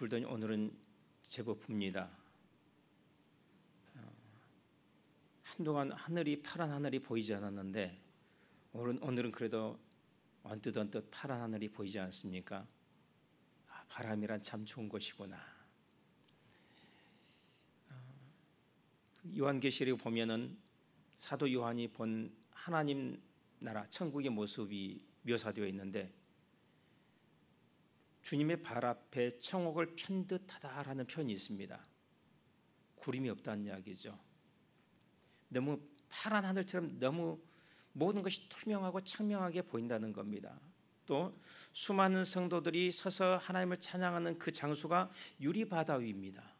불더니 오늘은 제법 붑니다. 한동안 파란 하늘이 보이지 않았는데 오늘은 그래도 언뜻 파란 하늘이 보이지 않습니까? 바람이란 참 좋은 것이구나. 요한계시록에 보면은 사도 요한이 본 하나님 나라 천국의 모습이 묘사되어 있는데 주님의 발 앞에 청옥을 편 듯하다라는 표현이 있습니다. 구름이 없다는 이야기죠. 너무 파란 하늘처럼 너무 모든 것이 투명하고 청명하게 보인다는 겁니다. 또 수많은 성도들이 서서 하나님을 찬양하는 그 장소가 유리바다 위입니다.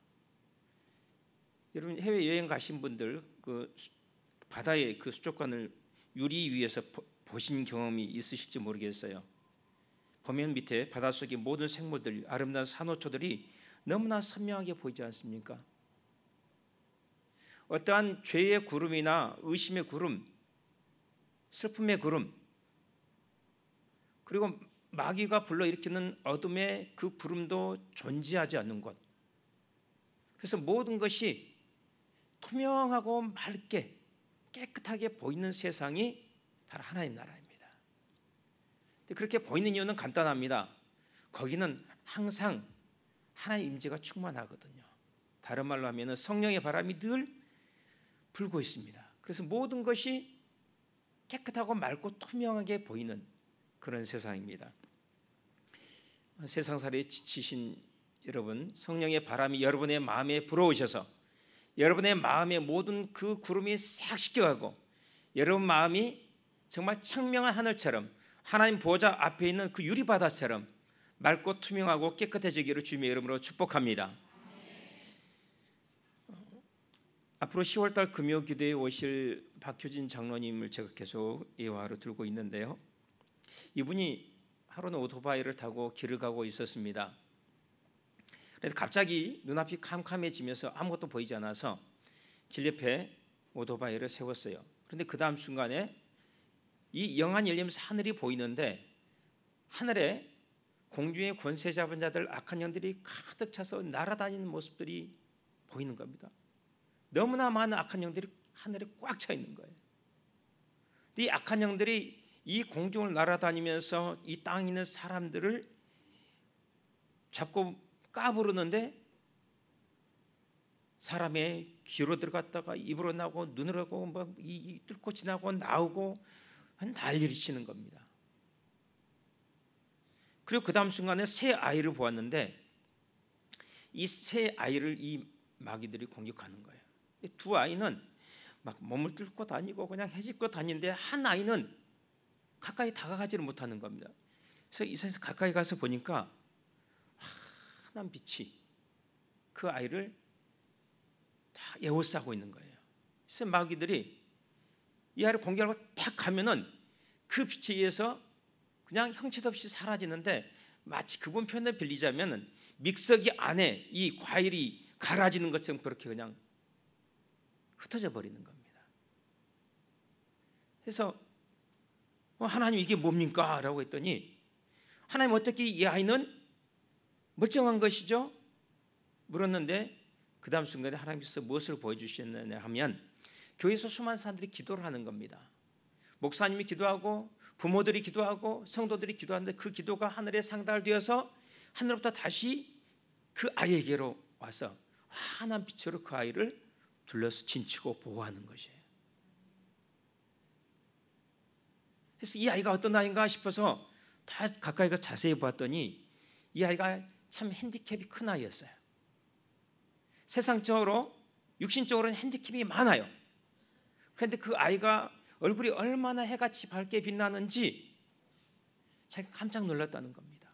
여러분 해외여행 가신 분들 그 바다의 그 수족관을 유리 위에서 보신 경험이 있으실지 모르겠어요. 보면 밑에 바닷속의 모든 생물들, 아름다운 산호초들이 너무나 선명하게 보이지 않습니까? 어떠한 죄의 구름이나 의심의 구름, 슬픔의 구름, 그리고 마귀가 불러일으키는 어둠의 그 구름도 존재하지 않는 곳. 그래서 모든 것이 투명하고 맑게 깨끗하게 보이는 세상이 바로 하나님 나라입니다. 그렇게 보이는 이유는 간단합니다. 거기는 항상 하나님의 임재가 충만하거든요. 다른 말로 하면 성령의 바람이 늘 불고 있습니다. 그래서 모든 것이 깨끗하고 맑고 투명하게 보이는 그런 세상입니다. 세상살이에 지치신 여러분, 성령의 바람이 여러분의 마음에 불어오셔서 여러분의 마음의 모든 그 구름이 싹 씻겨가고 여러분 마음이 정말 청명한 하늘처럼 하나님 보좌 앞에 있는 그 유리바다처럼 맑고 투명하고 깨끗해지기를 주님의 이름으로 축복합니다. 앞으로 10월달 금요기도에 오실 박효진 장로님을 제가 계속 예화로 들고 있는데요. 이분이 하루는 오토바이를 타고 길을 가고 있었습니다. 그래서 갑자기 눈앞이 캄캄해지면서 아무것도 보이지 않아서 길 옆에 오토바이를 세웠어요. 그런데 그 다음 순간에 이 영안이 열리면서 하늘이 보이는데 하늘에 공중의 권세 잡은 자들 악한 영들이 가득 차서 날아다니는 모습들이 보이는 겁니다. 너무나 많은 악한 영들이 하늘에 꽉 차 있는 거예요. 이 악한 영들이 이 공중을 날아다니면서 이 땅에 있는 사람들을 잡고 까부르는데 사람의 귀로 들어갔다가 입으로 나오고 눈으로 가고 막 이 뚫고 지나고 나오고 난리를 치는 겁니다. 그리고 그 다음 순간에 새 아이를 보았는데 이 새 아이를 이 마귀들이 공격하는 거예요. 두 아이는 막 몸을 뚫고 다니고 그냥 헤집고 다니는데 한 아이는 가까이 다가가지를 못하는 겁니다. 그래서 이 선에서 가까이 가서 보니까 환한 빛이 그 아이를 다 에워싸고 있는 거예요. 그래서 마귀들이 이 아이를 공격하고 탁 가면은 그 빛에 의해서 그냥 형체도 없이 사라지는데 마치 그분 표현을 빌리자면 믹서기 안에 이 과일이 갈아지는 것처럼 그렇게 그냥 흩어져 버리는 겁니다. 그래서 하나님 이게 뭡니까? 라고 했더니 하나님 어떻게 이 아이는 멀쩡한 것이죠? 물었는데 그 다음 순간에 하나님께서 무엇을 보여주셨느냐 하면 교회에서 수많은 사람들이 기도를 하는 겁니다. 목사님이 기도하고 부모들이 기도하고 성도들이 기도하는데 그 기도가 하늘에 상달되어서 하늘로부터 다시 그 아이에게로 와서 환한 빛으로 그 아이를 둘러서 진치고 보호하는 것이에요. 그래서 이 아이가 어떤 아이인가 싶어서 다 가까이 가서 자세히 봤더니 이 아이가 참 핸디캡이 큰 아이였어요. 세상적으로 육신적으로는 핸디캡이 많아요. 그런데 그 아이가 얼굴이 얼마나 해같이 밝게 빛나는지 자기가 깜짝 놀랐다는 겁니다.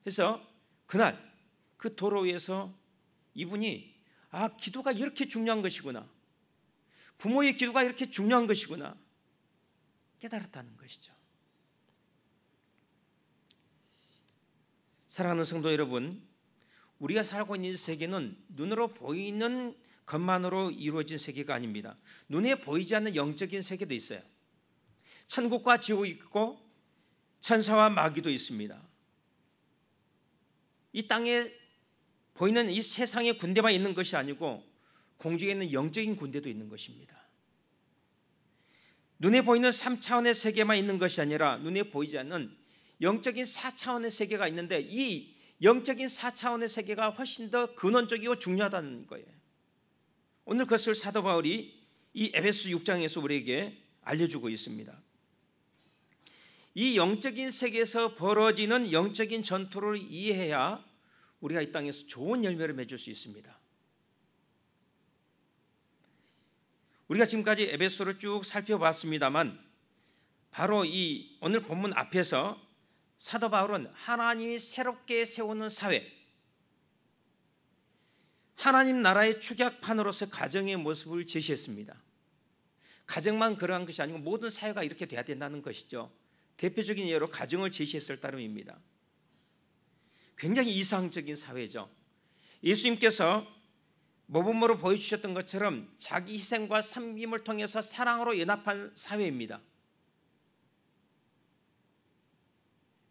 그래서 그날 그 도로 위에서 이분이 기도가 이렇게 중요한 것이구나, 부모의 기도가 이렇게 중요한 것이구나 깨달았다는 것이죠. 사랑하는 성도 여러분, 우리가 살고 있는 세계는 눈으로 보이는 것만으로 이루어진 세계가 아닙니다. 눈에 보이지 않는 영적인 세계도 있어요. 천국과 지옥이 있고 천사와 마귀도 있습니다. 이 땅에 보이는 이 세상의 군대만 있는 것이 아니고 공중에 있는 영적인 군대도 있는 것입니다. 눈에 보이는 3차원의 세계만 있는 것이 아니라 눈에 보이지 않는 영적인 4차원의 세계가 있는데 이 영적인 4차원의 세계가 훨씬 더 근원적이고 중요하다는 거예요. 오늘 그것을 사도 바울이 이 에베소 6장에서 우리에게 알려주고 있습니다. 이 영적인 세계에서 벌어지는 영적인 전투를 이해해야 우리가 이 땅에서 좋은 열매를 맺을 수 있습니다. 우리가 지금까지 에베소를 쭉 살펴봤습니다만 바로 이 오늘 본문 앞에서 사도 바울은 하나님이 새롭게 세우는 사회, 하나님 나라의 축약판으로서 가정의 모습을 제시했습니다. 가정만 그러한 것이 아니고 모든 사회가 이렇게 돼야 된다는 것이죠. 대표적인 예로 가정을 제시했을 따름입니다. 굉장히 이상적인 사회죠. 예수님께서 모범으로 보여주셨던 것처럼 자기 희생과 섬김을 통해서 사랑으로 연합한 사회입니다.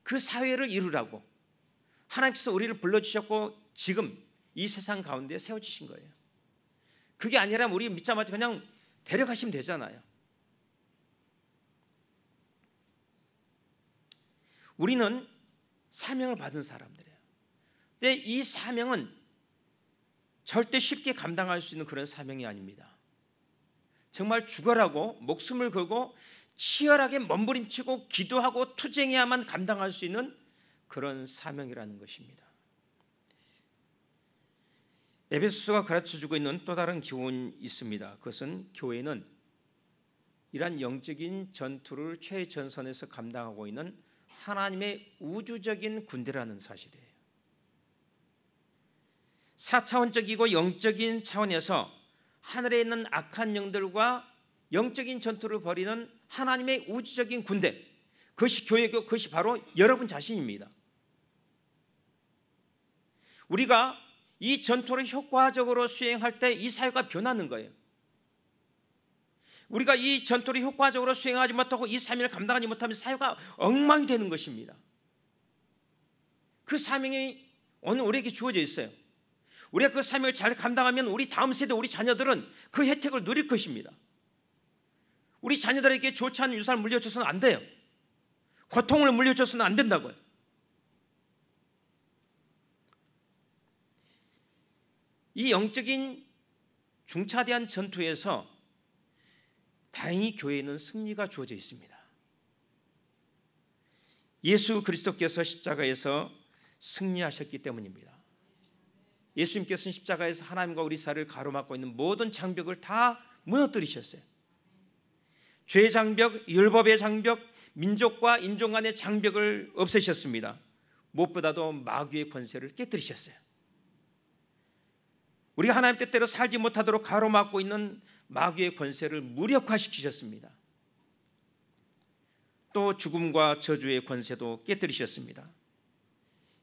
그 사회를 이루라고 하나님께서 우리를 불러주셨고 지금 이 세상 가운데 세워주신 거예요. 그게 아니라면 우리 믿자마자 그냥 데려가시면 되잖아요. 우리는 사명을 받은 사람들이에요. 근데 이 사명은 절대 쉽게 감당할 수 있는 그런 사명이 아닙니다. 정말 죽어라고 목숨을 걸고 치열하게 몸부림치고 기도하고 투쟁해야만 감당할 수 있는 그런 사명이라는 것입니다. 에베소서가 가르쳐주고 있는 또 다른 교훈이 있습니다. 그것은 교회는 이러한 영적인 전투를 최전선에서 감당하고 있는 하나님의 우주적인 군대라는 사실이에요. 4차원적이고 영적인 차원에서 하늘에 있는 악한 영들과 영적인 전투를 벌이는 하나님의 우주적인 군대, 그것이 교회고 그것이 바로 여러분 자신입니다. 우리가 이 전투를 효과적으로 수행할 때 이 사회가 변하는 거예요. 우리가 이 전투를 효과적으로 수행하지 못하고 이 사명을 감당하지 못하면 사회가 엉망이 되는 것입니다. 그 사명이 오늘 우리에게 주어져 있어요. 우리가 그 사명을 잘 감당하면 우리 다음 세대, 우리 자녀들은 그 혜택을 누릴 것입니다. 우리 자녀들에게 좋지 않은 유산을 물려줘서는 안 돼요. 고통을 물려줘서는 안 된다고요. 이 영적인 중차대한 전투에서 다행히 교회에는 승리가 주어져 있습니다. 예수 그리스도께서 십자가에서 승리하셨기 때문입니다. 예수님께서는 십자가에서 하나님과 우리 사이를 가로막고 있는 모든 장벽을 다 무너뜨리셨어요. 죄의 장벽, 율법의 장벽, 민족과 인종 간의 장벽을 없애셨습니다. 무엇보다도 마귀의 권세를 깨뜨리셨어요. 우리가 하나님 뜻대로 살지 못하도록 가로막고 있는 마귀의 권세를 무력화시키셨습니다. 또 죽음과 저주의 권세도 깨뜨리셨습니다.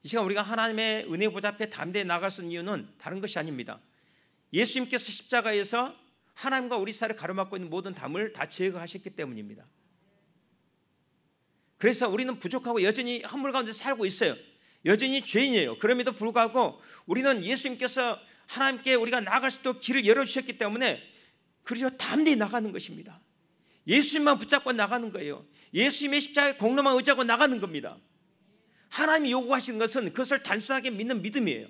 이 시간 우리가 하나님의 은혜 보좌 앞에 담대히 나갈 수 있는 이유는 다른 것이 아닙니다. 예수님께서 십자가에서 하나님과 우리 사이를 가로막고 있는 모든 담을 다 제거하셨기 때문입니다. 그래서 우리는 부족하고 여전히 허물 가운데 살고 있어요. 여전히 죄인이에요. 그럼에도 불구하고 우리는 예수님께서 하나님께 우리가 나아갈 수 있도록 길을 열어주셨기 때문에 그리로 담대히 나가는 것입니다. 예수님만 붙잡고 나가는 거예요. 예수님의 십자가의 공로만 의지하고 나가는 겁니다. 하나님이 요구하시는 것은 그것을 단순하게 믿는 믿음이에요.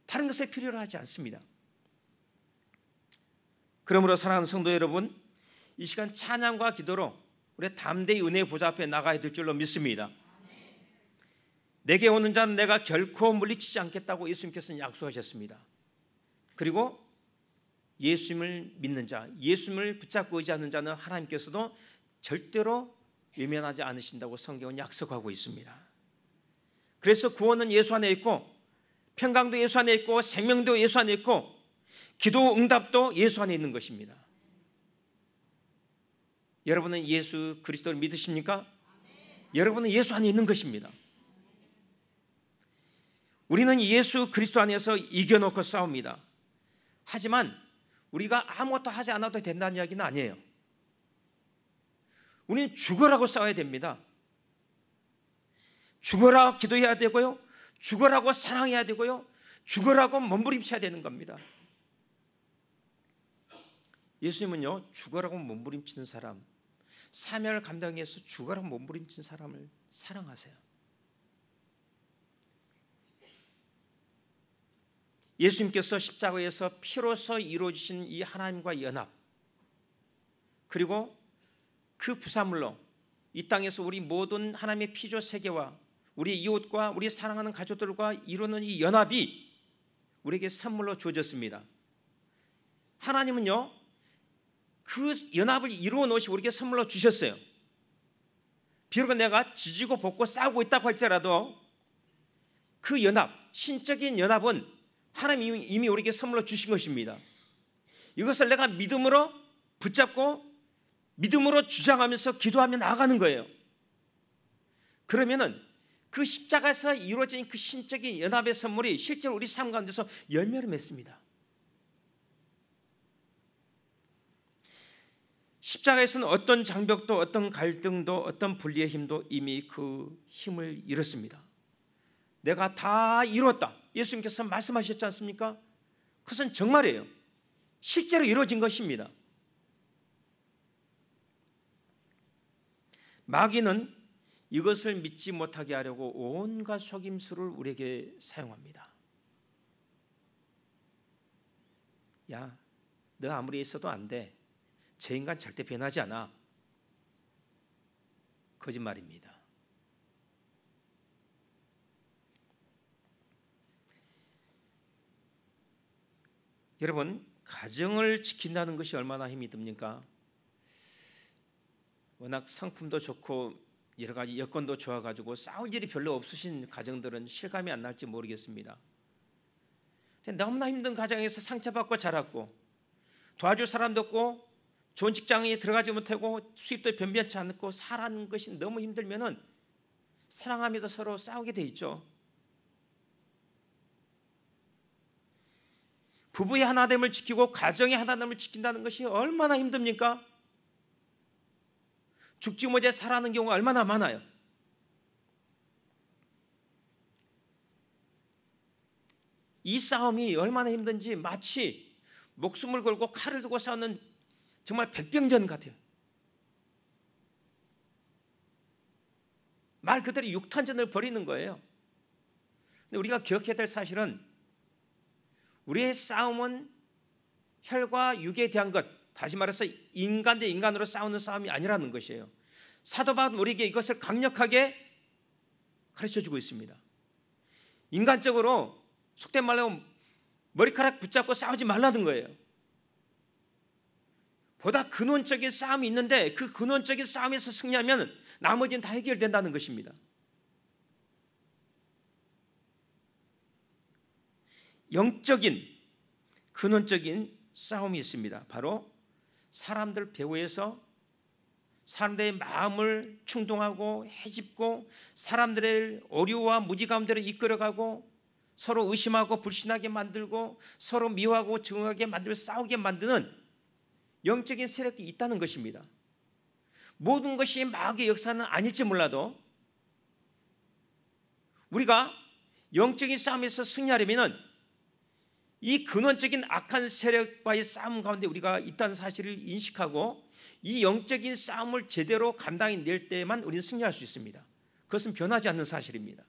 다른 것을 필요로 하지 않습니다. 그러므로 사랑하는 성도 여러분, 이 시간 찬양과 기도로 우리 담대히 은혜의 보좌 앞에 나가야 될 줄로 믿습니다. 내게 오는 자는 내가 결코 물리치지 않겠다고 예수님께서는 약속하셨습니다. 그리고 예수님을 믿는 자, 예수님을 붙잡고 의지하는 자는 하나님께서도 절대로 외면하지 않으신다고 성경은 약속하고 있습니다. 그래서 구원은 예수 안에 있고 평강도 예수 안에 있고 생명도 예수 안에 있고 기도 응답도 예수 안에 있는 것입니다. 여러분은 예수 그리스도를 믿으십니까? 여러분은 예수 안에 있는 것입니다. 우리는 예수 그리스도 안에서 이겨놓고 싸웁니다. 하지만 우리가 아무것도 하지 않아도 된다는 이야기는 아니에요. 우리는 죽으라고 싸워야 됩니다. 죽어라 기도해야 되고요, 죽어라고 사랑해야 되고요, 죽어라고 몸부림쳐야 되는 겁니다. 예수님은요, 죽어라고 몸부림치는 사람, 사명을 감당하기 위해서 죽어라고 몸부림친 사람을 사랑하세요. 예수님께서 십자가에서 피로써 이루어지신 이 하나님과 연합, 그리고 그 부산물로 이 땅에서 우리 모든 하나님의 피조 세계와 우리 이웃과 우리 사랑하는 가족들과 이루는 이 연합이 우리에게 선물로 주어졌습니다. 하나님은요, 그 연합을 이루어 놓으시고 우리에게 선물로 주셨어요. 비록 내가 지지고 볶고 싸우고 있다고 할지라도 그 연합, 신적인 연합은 하나님이 이미 우리에게 선물로 주신 것입니다. 이것을 내가 믿음으로 붙잡고 믿음으로 주장하면서 기도하며 나아가는 거예요. 그러면은 그 십자가에서 이루어진 그 신적인 연합의 선물이 실제로 우리 삶 가운데서 열매를 맺습니다. 십자가에서는 어떤 장벽도 어떤 갈등도 어떤 분리의 힘도 이미 그 힘을 잃었습니다. 내가 다 이루었다, 예수님께서 말씀하셨지 않습니까? 그것은 정말이에요. 실제로 이루어진 것입니다. 마귀는 이것을 믿지 못하게 하려고 온갖 속임수를 우리에게 사용합니다. 야, 너 아무리 있어도 안 돼. 저 인간 절대 변하지 않아. 거짓말입니다. 여러분, 가정을 지킨다는 것이 얼마나 힘이 듭니까? 워낙 상품도 좋고 여러 가지 여건도 좋아가지고 싸울 일이 별로 없으신 가정들은 실감이 안 날지 모르겠습니다. 너무나 힘든 가정에서 상처받고 자랐고 도와줄 사람도 없고 좋은 직장에 들어가지 못하고 수입도 변변치 않고 살아가는 것이 너무 힘들면은 사랑하면서 서로 싸우게 돼 있죠. 부부의 하나됨을 지키고 가정의 하나됨을 지킨다는 것이 얼마나 힘듭니까? 죽지 못해 살아가는 경우가 얼마나 많아요. 이 싸움이 얼마나 힘든지 마치 목숨을 걸고 칼을 들고 싸우는 정말 백병전 같아요. 말 그대로 육탄전을 벌이는 거예요. 근데 우리가 기억해야 될 사실은 우리의 싸움은 혈과 육에 대한 것, 다시 말해서 인간 대 인간으로 싸우는 싸움이 아니라는 것이에요. 사도 바울은 우리에게 이것을 강력하게 가르쳐주고 있습니다. 인간적으로 속된 말로 머리카락 붙잡고 싸우지 말라는 거예요. 보다 근원적인 싸움이 있는데 그 근원적인 싸움에서 승리하면 나머지는 다 해결된다는 것입니다. 영적인 근원적인 싸움이 있습니다. 바로 사람들 배후에서 사람들의 마음을 충동하고 해집고 사람들의 오류와 무지 가운데로 이끌어가고 서로 의심하고 불신하게 만들고 서로 미워하고 증오하게 만들고 싸우게 만드는 영적인 세력이 있다는 것입니다. 모든 것이 마귀의 역사는 아닐지 몰라도 우리가 영적인 싸움에서 승리하려면 이 근원적인 악한 세력과의 싸움 가운데 우리가 있다는 사실을 인식하고 이 영적인 싸움을 제대로 감당해낼 때만 우리는 승리할 수 있습니다. 그것은 변하지 않는 사실입니다.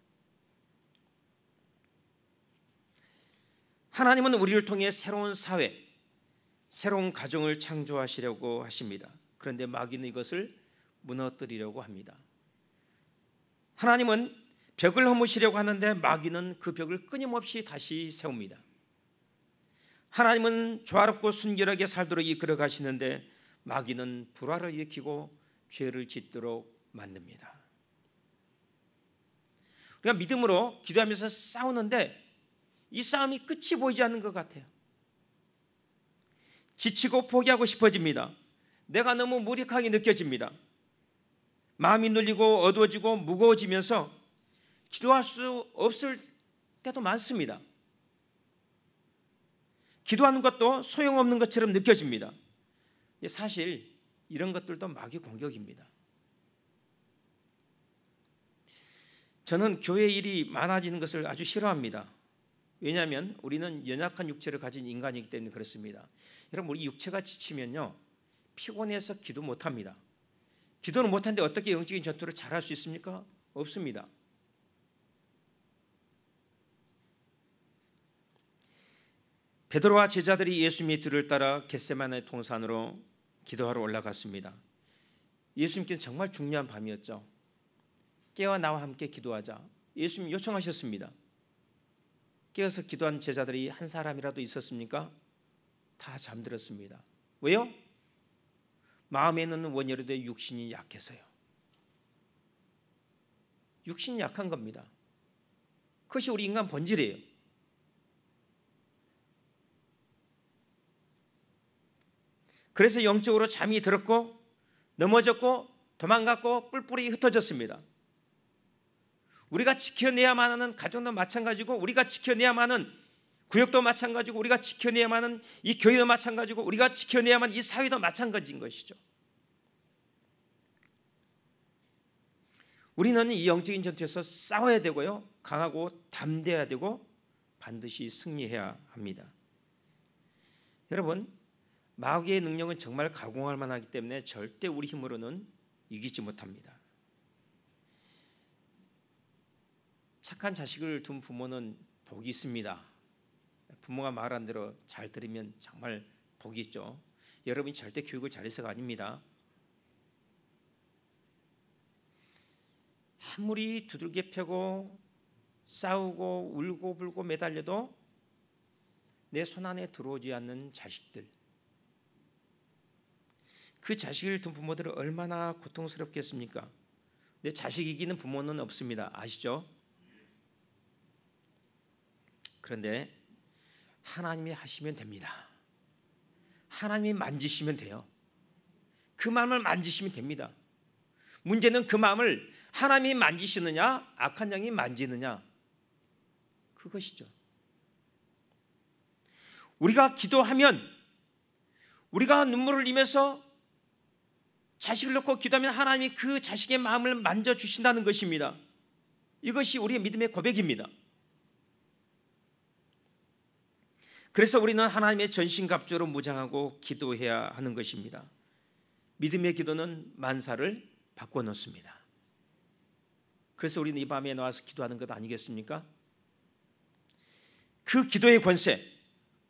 하나님은 우리를 통해 새로운 사회, 새로운 가정을 창조하시려고 하십니다. 그런데 마귀는 이것을 무너뜨리려고 합니다. 하나님은 벽을 허무시려고 하는데 마귀는 그 벽을 끊임없이 다시 세웁니다. 하나님은 조화롭고 순결하게 살도록 이끌어 가시는데 마귀는 불화를 일으키고 죄를 짓도록 만듭니다. 우리가 믿음으로 기도하면서 싸우는데 이 싸움이 끝이 보이지 않는 것 같아요. 지치고 포기하고 싶어집니다. 내가 너무 무력하게 느껴집니다. 마음이 눌리고 어두워지고 무거워지면서 기도할 수 없을 때도 많습니다. 기도하는 것도 소용없는 것처럼 느껴집니다. 근데 사실 이런 것들도 마귀 공격입니다. 저는 교회 일이 많아지는 것을 아주 싫어합니다. 왜냐하면 우리는 연약한 육체를 가진 인간이기 때문에 그렇습니다. 여러분, 우리 육체가 지치면요, 피곤해서 기도 못합니다. 기도는 못하는데 어떻게 영적인 전투를 잘할 수 있습니까? 없습니다. 베드로와 제자들이 예수님의 뒤를 따라 겟세마네 동산으로 기도하러 올라갔습니다. 예수님께는 정말 중요한 밤이었죠. 깨어 나와 함께 기도하자. 예수님 요청하셨습니다. 깨어서 기도한 제자들이 한 사람이라도 있었습니까? 다 잠들었습니다. 왜요? 마음에는 원열이되 육신이 약해서요. 육신이 약한 겁니다. 그것이 우리 인간 본질이에요. 그래서 영적으로 잠이 들었고 넘어졌고 도망갔고 뿔뿔이 흩어졌습니다. 우리가 지켜내야만 하는 가정도 마찬가지고, 우리가 지켜내야만 하는 구역도 마찬가지고, 우리가 지켜내야만 하는 이 교회도 마찬가지고, 우리가 지켜내야만 하는 이 사회도 마찬가지인 것이죠. 우리는 이 영적인 전투에서 싸워야 되고요, 강하고 담대해야 되고 반드시 승리해야 합니다. 여러분, 마귀의 능력은 정말 가공할 만하기 때문에 절대 우리 힘으로는 이기지 못합니다. 착한 자식을 둔 부모는 복이 있습니다. 부모가 말한 대로 잘 들으면 정말 복이 있죠. 여러분이 절대 교육을 잘해서가 아닙니다. 아무리 두들겨 패고 싸우고 울고 불고 매달려도 내 손 안에 들어오지 않는 자식들, 그 자식을 둔 부모들은 얼마나 고통스럽겠습니까? 내 자식 이기는 부모는 없습니다. 아시죠? 그런데 하나님이 하시면 됩니다. 하나님이 만지시면 돼요. 그 마음을 만지시면 됩니다. 문제는 그 마음을 하나님이 만지시느냐, 악한 영이 만지느냐, 그것이죠. 우리가 기도하면, 우리가 눈물을 흘리면서 자식을 놓고 기도하면 하나님이 그 자식의 마음을 만져주신다는 것입니다. 이것이 우리의 믿음의 고백입니다. 그래서 우리는 하나님의 전신갑주로 무장하고 기도해야 하는 것입니다. 믿음의 기도는 만사를 바꿔놓습니다. 그래서 우리는 이 밤에 나와서 기도하는 것 아니겠습니까? 그 기도의 권세,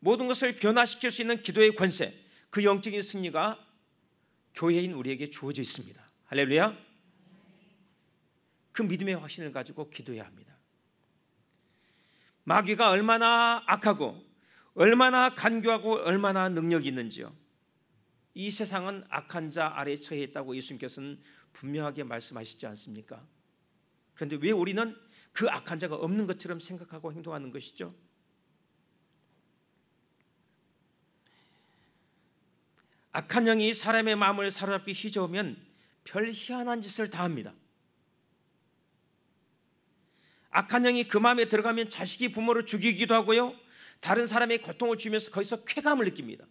모든 것을 변화시킬 수 있는 기도의 권세, 그 영적인 승리가 교회인 우리에게 주어져 있습니다. 할렐루야. 그 믿음의 확신을 가지고 기도해야 합니다. 마귀가 얼마나 악하고 얼마나 간교하고 얼마나 능력이 있는지요. 이 세상은 악한 자 아래에 처해 있다고 예수님께서는 분명하게 말씀하시지 않습니까? 그런데 왜 우리는 그 악한 자가 없는 것처럼 생각하고 행동하는 것이죠? 악한 영이 사람의 마음을 사로잡기 휘저으면 별 희한한 짓을 다 합니다. 악한 영이 그 마음에 들어가면 자식이 부모를 죽이기도 하고요, 다른 사람의 고통을 주면서 거기서 쾌감을 느낍니다.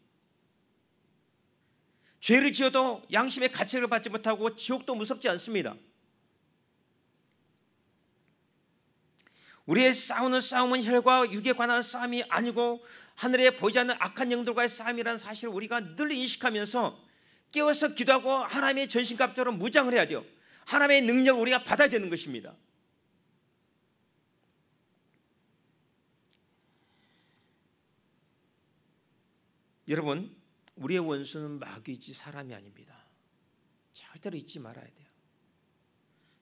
죄를 지어도 양심의 가책을 받지 못하고 지옥도 무섭지 않습니다. 우리의 싸우는 싸움은 혈과 육에 관한 싸움이 아니고 하늘에 보이지 않는 악한 영들과의 싸움이라는 사실을 우리가 늘 인식하면서 깨어서 기도하고 하나님의 전신갑주로 무장을 해야 돼요. 하나님의 능력을 우리가 받아야 되는 것입니다. 여러분, 우리의 원수는 마귀이지 사람이 아닙니다. 절대로 잊지 말아야 돼요.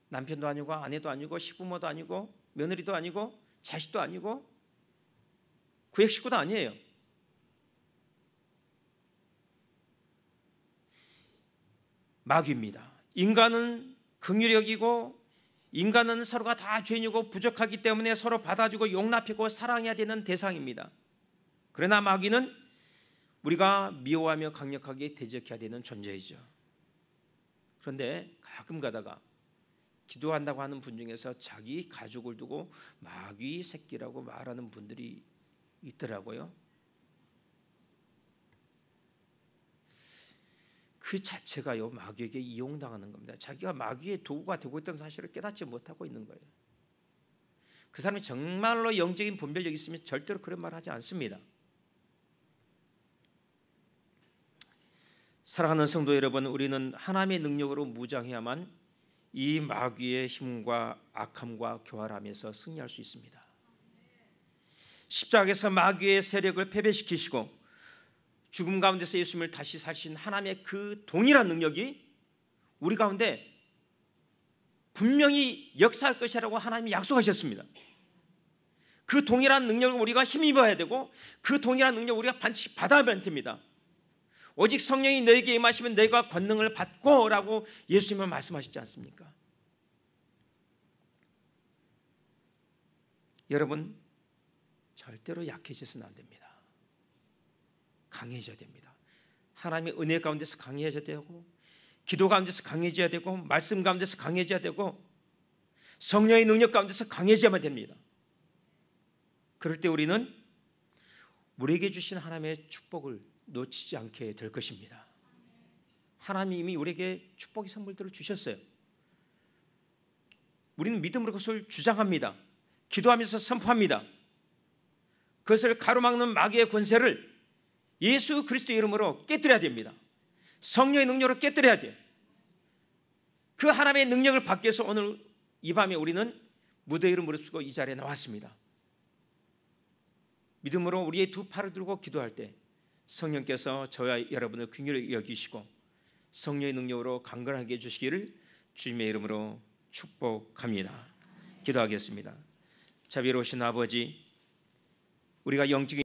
남편도 아니고 아내도 아니고 시부모도 아니고 며느리도 아니고 자식도 아니고 구역 식구도 아니에요. 마귀입니다. 인간은 긍휼히 여기고 인간은 서로가 다 죄인이고 부족하기 때문에 서로 받아주고 용납하고 사랑해야 되는 대상입니다. 그러나 마귀는 우리가 미워하며 강력하게 대적해야 되는 존재이죠. 그런데 가끔 가다가 기도한다고 하는 분 중에서 자기 가족을 두고 마귀 새끼라고 말하는 분들이 있더라고요. 그 자체가요, 마귀에게 이용당하는 겁니다. 자기가 마귀의 도구가 되고 있다는 사실을 깨닫지 못하고 있는 거예요. 그 사람이 정말로 영적인 분별력이 있으면 절대로 그런 말 하지 않습니다. 사랑하는 성도 여러분, 우리는 하나님의 능력으로 무장해야만 이 마귀의 힘과 악함과 교활함에서 승리할 수 있습니다. 십자가에서 마귀의 세력을 패배시키시고 죽음 가운데서 예수님을 다시 사신 하나님의 그 동일한 능력이 우리 가운데 분명히 역사할 것이라고 하나님이 약속하셨습니다. 그 동일한 능력을 우리가 힘입어야 되고 그 동일한 능력을 우리가 반드시 받아야만 됩니다. 오직 성령이 너에게 임하시면 너희가 권능을 받고 라고 예수님은 말씀하시지 않습니까? 여러분, 절대로 약해져서는 안 됩니다. 강해져야 됩니다. 하나님의 은혜 가운데서 강해져야 되고 기도 가운데서 강해져야 되고 말씀 가운데서 강해져야 되고 성령의 능력 가운데서 강해져야만 됩니다. 그럴 때 우리는 우리에게 주신 하나님의 축복을 놓치지 않게 될 것입니다. 하나님이 우리에게 축복의 선물들을 주셨어요. 우리는 믿음으로 그것을 주장합니다. 기도하면서 선포합니다. 그것을 가로막는 마귀의 권세를 예수 그리스도의 이름으로 깨뜨려야 됩니다. 성령의 능력으로 깨뜨려야 돼요. 그 하나님의 능력을 받기 위해서 오늘 이 밤에 우리는 무대 위로 무릎 쓰고 이 자리에 나왔습니다. 믿음으로 우리의 두 팔을 들고 기도할 때 성령께서 저와 여러분을 긍휼히 여기시고 성령의 능력으로 강건하게 해주시기를 주님의 이름으로 축복합니다. 기도하겠습니다. 자비로우신 아버지, 우리가 영적인